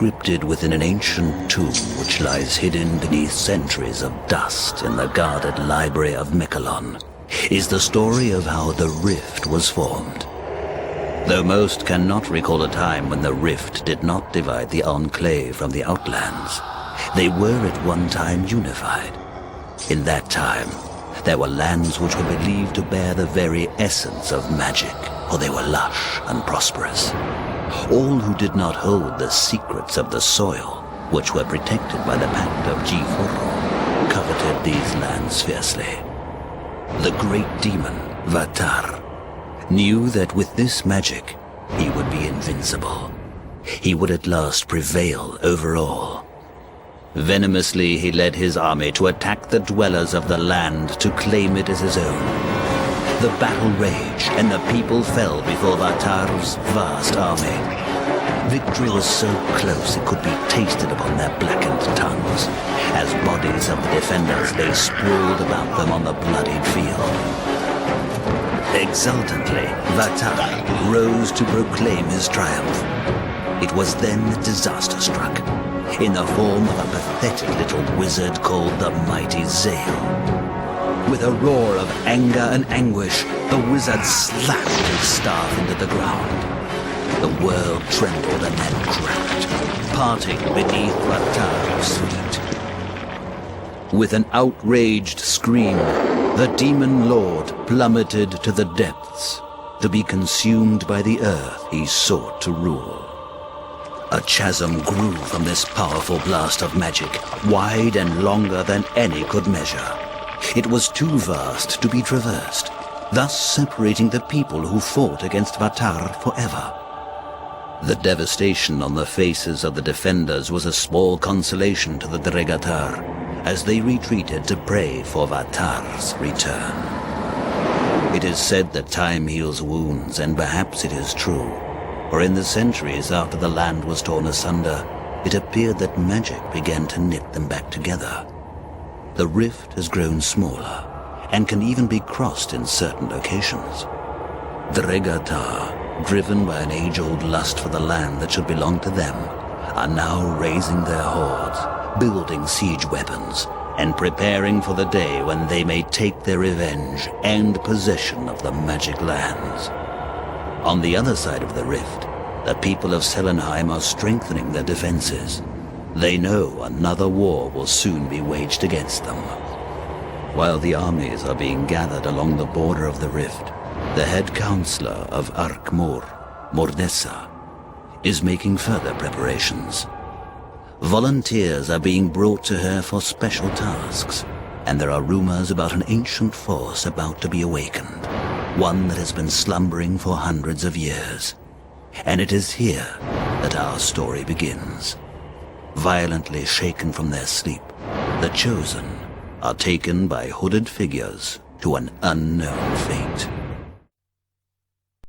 Encrypted within an ancient tomb which lies hidden beneath centuries of dust in the guarded library of Miquelon, is the story of how the Rift was formed. Though most cannot recall a time when the Rift did not divide the Enclave from the Outlands, they were at one time unified. In that time, there were lands which were believed to bear the very essence of magic, for they were lush and prosperous. All who did not hold the secrets of the soil, which were protected by the Pact of G4, coveted these lands fiercely. The great demon, Vatar, knew that with this magic, he would be invincible. He would at last prevail over all. Venomously, he led his army to attack the dwellers of the land to claim it as his own. The battle raged, and the people fell before Vatar's vast army. Victory was so close it could be tasted upon their blackened tongues. As bodies of the defenders lay sprawled about them on the bloodied field. Exultantly, Vatar rose to proclaim his triumph. It was then that disaster struck, in the form of a pathetic little wizard called the Mighty Zale. With a roar of anger and anguish, the wizard slapped his staff into the ground. The world trembled and then cracked, parting beneath Vatar's feet. With an outraged scream, the demon lord plummeted to the depths, to be consumed by the earth he sought to rule. A chasm grew from this powerful blast of magic, wide and longer than any could measure. It was too vast to be traversed, thus separating the people who fought against Vatar forever. The devastation on the faces of the defenders was a small consolation to the Dregatar, as they retreated to pray for Vatar's return. It is said that time heals wounds, and perhaps it is true. For in the centuries after the land was torn asunder, it appeared that magic began to knit them back together. The rift has grown smaller, and can even be crossed in certain locations. The Dregatar, driven by an age-old lust for the land that should belong to them, are now raising their hordes, building siege weapons, and preparing for the day when they may take their revenge and possession of the magic lands. On the other side of the rift, the people of Selenheim are strengthening their defenses. They know another war will soon be waged against them. While the armies are being gathered along the border of the rift, the head counselor of Arkmur, Mordessa, is making further preparations. Volunteers are being brought to her for special tasks, and there are rumors about an ancient force about to be awakened, one that has been slumbering for hundreds of years. And it is here that our story begins. Violently shaken from their sleep, the Chosen are taken by hooded figures to an unknown fate.